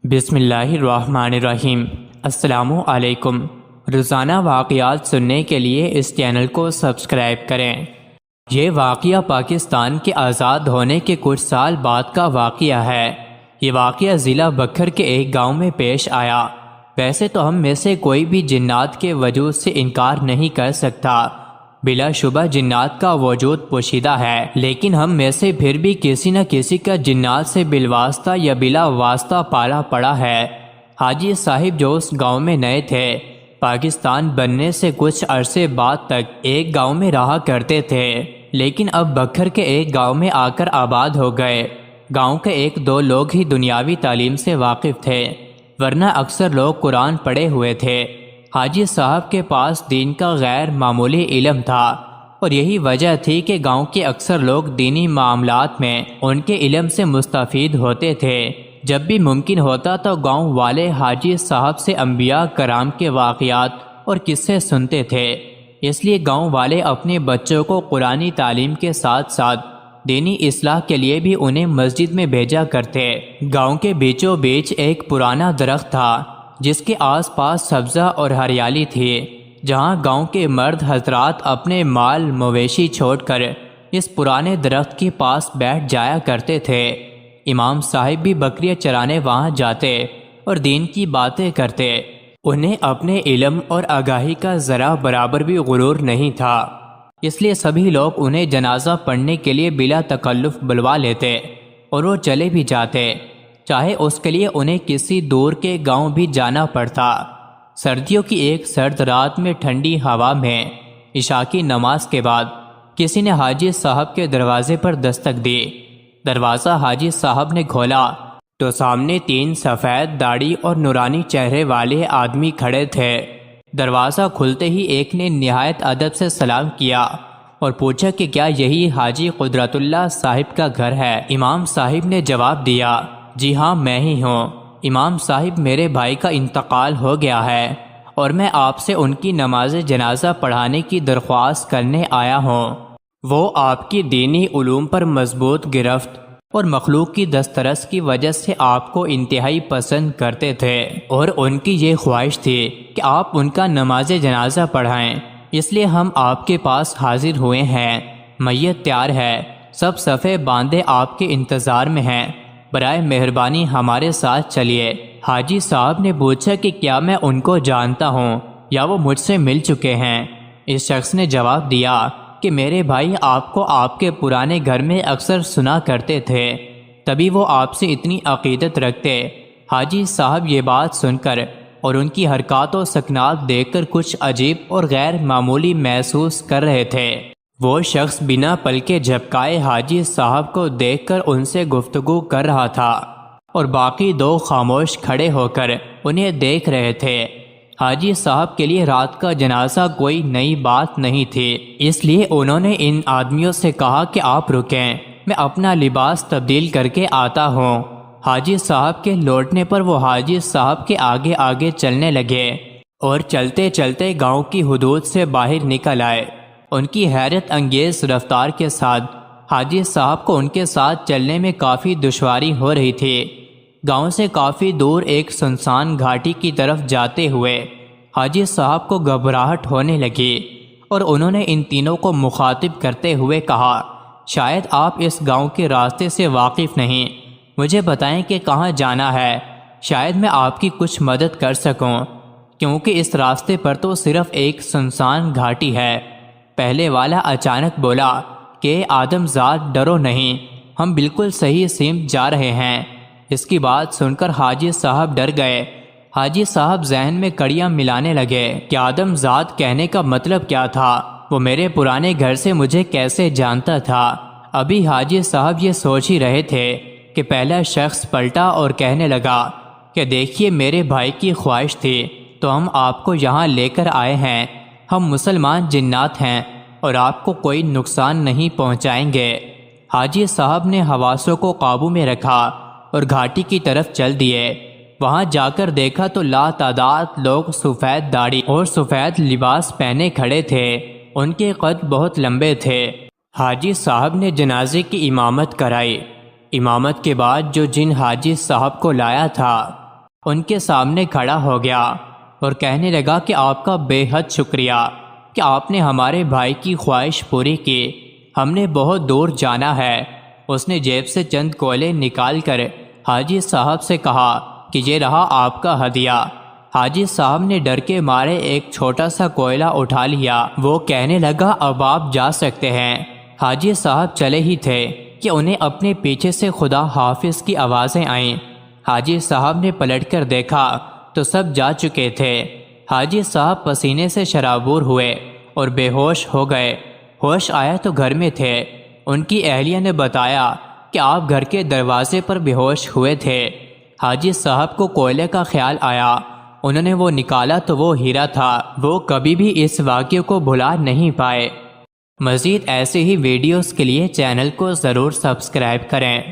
بسم اللہ الرحمن الرحیم۔ السلام علیکم۔ روزانہ واقعات سننے کے لیے اس چینل کو سبسکرائب کریں۔ یہ واقعہ پاکستان کے آزاد ہونے کے کچھ سال بعد کا واقعہ ہے۔ یہ واقعہ ضلع بکھر کے ایک گاؤں میں پیش آیا۔ ویسے تو ہم میں سے کوئی بھی جنات کے وجود سے انکار نہیں کر سکتا، بلا شبہ جنات کا وجود پوشیدہ ہے، لیکن ہم میں سے پھر بھی کسی نہ کسی کا جنات سے بالواسطہ یا بلا واسطہ پالا پڑا ہے۔ حاجی صاحب جو اس گاؤں میں نئے تھے، پاکستان بننے سے کچھ عرصے بعد تک ایک گاؤں میں رہا کرتے تھے، لیکن اب بکھر کے ایک گاؤں میں آ کر آباد ہو گئے۔ گاؤں کے ایک دو لوگ ہی دنیاوی تعلیم سے واقف تھے، ورنہ اکثر لوگ قرآن پڑھے ہوئے تھے۔ حاجی صاحب کے پاس دین کا غیر معمولی علم تھا، اور یہی وجہ تھی کہ گاؤں کے اکثر لوگ دینی معاملات میں ان کے علم سے مستفید ہوتے تھے۔ جب بھی ممکن ہوتا تو گاؤں والے حاجی صاحب سے انبیاء کرام کے واقعات اور قصے سنتے تھے، اس لیے گاؤں والے اپنے بچوں کو قرآنی تعلیم کے ساتھ ساتھ دینی اصلاح کے لیے بھی انہیں مسجد میں بھیجا کرتے۔ گاؤں کے بیچوں بیچ ایک پرانا درخت تھا جس کے آس پاس سبزہ اور ہریالی تھی، جہاں گاؤں کے مرد حضرات اپنے مال مویشی چھوڑ کر اس پرانے درخت کے پاس بیٹھ جایا کرتے تھے۔ امام صاحب بھی بکریاں چرانے وہاں جاتے اور دین کی باتیں کرتے۔ انہیں اپنے علم اور آگاہی کا ذرا برابر بھی غرور نہیں تھا، اس لیے سبھی لوگ انہیں جنازہ پڑھنے کے لیے بلا تکلف بلوا لیتے اور وہ چلے بھی جاتے، چاہے اس کے لیے انہیں کسی دور کے گاؤں بھی جانا پڑتا۔ سردیوں کی ایک سرد رات میں ٹھنڈی ہوا میں عشاء کی نماز کے بعد کسی نے حاجی صاحب کے دروازے پر دستک دی۔ دروازہ حاجی صاحب نے کھولا تو سامنے تین سفید داڑھی اور نورانی چہرے والے آدمی کھڑے تھے۔ دروازہ کھلتے ہی ایک نے نہایت ادب سے سلام کیا اور پوچھا کہ کیا یہی حاجی قدرت اللہ صاحب کا گھر ہے؟ امام صاحب نے جواب دیا، جی ہاں میں ہی ہوں۔ امام صاحب، میرے بھائی کا انتقال ہو گیا ہے اور میں آپ سے ان کی نماز جنازہ پڑھانے کی درخواست کرنے آیا ہوں۔ وہ آپ کی دینی علوم پر مضبوط گرفت اور مخلوق کی دسترس کی وجہ سے آپ کو انتہائی پسند کرتے تھے، اور ان کی یہ خواہش تھی کہ آپ ان کا نماز جنازہ پڑھائیں، اس لیے ہم آپ کے پاس حاضر ہوئے ہیں۔ میت تیار ہے، سب صفے باندھے آپ کے انتظار میں ہیں، برائے مہربانی ہمارے ساتھ چلیے۔ حاجی صاحب نے پوچھا کہ کیا میں ان کو جانتا ہوں یا وہ مجھ سے مل چکے ہیں؟ اس شخص نے جواب دیا کہ میرے بھائی آپ کو آپ کے پرانے گھر میں اکثر سنا کرتے تھے، تبھی وہ آپ سے اتنی عقیدت رکھتے۔ حاجی صاحب یہ بات سن کر اور ان کی حرکات و سکنات دیکھ کر کچھ عجیب اور غیر معمولی محسوس کر رہے تھے۔ وہ شخص بنا پلکے جھپکائے حاجی صاحب کو دیکھ کر ان سے گفتگو کر رہا تھا، اور باقی دو خاموش کھڑے ہو کر انہیں دیکھ رہے تھے۔ حاجی صاحب کے لیے رات کا جنازہ کوئی نئی بات نہیں تھی، اس لیے انہوں نے ان آدمیوں سے کہا کہ آپ رکیں، میں اپنا لباس تبدیل کر کے آتا ہوں۔ حاجی صاحب کے لوٹنے پر وہ حاجی صاحب کے آگے آگے چلنے لگے اور چلتے چلتے گاؤں کی حدود سے باہر نکل آئے۔ ان کی حیرت انگیز رفتار کے ساتھ حاجی صاحب کو ان کے ساتھ چلنے میں کافی دشواری ہو رہی تھی۔ گاؤں سے کافی دور ایک سنسان گھاٹی کی طرف جاتے ہوئے حاجی صاحب کو گھبراہٹ ہونے لگی، اور انہوں نے ان تینوں کو مخاطب کرتے ہوئے کہا، شاید آپ اس گاؤں کے راستے سے واقف نہیں، مجھے بتائیں کہ کہاں جانا ہے، شاید میں آپ کی کچھ مدد کر سکوں، کیونکہ اس راستے پر تو صرف ایک سنسان گھاٹی ہے۔ پہلے والا اچانک بولا کہ آدم ذات ڈرو نہیں، ہم بالکل صحیح سمت جا رہے ہیں۔ اس کی بات سن کر حاجی صاحب ڈر گئے۔ حاجی صاحب ذہن میں کڑیاں ملانے لگے کہ آدم ذات کہنے کا مطلب کیا تھا، وہ میرے پرانے گھر سے مجھے کیسے جانتا تھا؟ ابھی حاجی صاحب یہ سوچ ہی رہے تھے کہ پہلا شخص پلٹا اور کہنے لگا کہ دیکھیے میرے بھائی کی خواہش تھی تو ہم آپ کو یہاں لے کر آئے ہیں، ہم مسلمان جنات ہیں اور آپ کو کوئی نقصان نہیں پہنچائیں گے۔ حاجی صاحب نے حواسوں کو قابو میں رکھا اور گھاٹی کی طرف چل دیے۔ وہاں جا کر دیکھا تو لاتعداد لوگ سفید داڑھی اور سفید لباس پہنے کھڑے تھے، ان کے قد بہت لمبے تھے۔ حاجی صاحب نے جنازے کی امامت کرائی۔ امامت کے بعد جو جن حاجی صاحب کو لایا تھا ان کے سامنے کھڑا ہو گیا اور کہنے لگا کہ آپ کا بے حد شکریہ کہ آپ نے ہمارے بھائی کی خواہش پوری کی، ہم نے بہت دور جانا ہے۔ اس نے جیب سے چند کوئلے نکال کر حاجی صاحب سے کہا کہ یہ رہا آپ کا ہدیہ۔ حاجی صاحب نے ڈر کے مارے ایک چھوٹا سا کوئلہ اٹھا لیا۔ وہ کہنے لگا اب آپ جا سکتے ہیں۔ حاجی صاحب چلے ہی تھے کہ انہیں اپنے پیچھے سے خدا حافظ کی آوازیں آئیں۔ حاجی صاحب نے پلٹ کر دیکھا تو سب جا چکے تھے۔ حاجی صاحب پسینے سے شرابور ہوئے اور بے ہوش ہو گئے۔ ہوش آیا تو گھر میں تھے۔ ان کی اہلیہ نے بتایا کہ آپ گھر کے دروازے پر بے ہوش ہوئے تھے۔ حاجی صاحب کو کوئلے کا خیال آیا، انہوں نے وہ نکالا تو وہ ہیرا تھا۔ وہ کبھی بھی اس واقعے کو بھلا نہیں پائے۔ مزید ایسے ہی ویڈیوز کے لیے چینل کو ضرور سبسکرائب کریں۔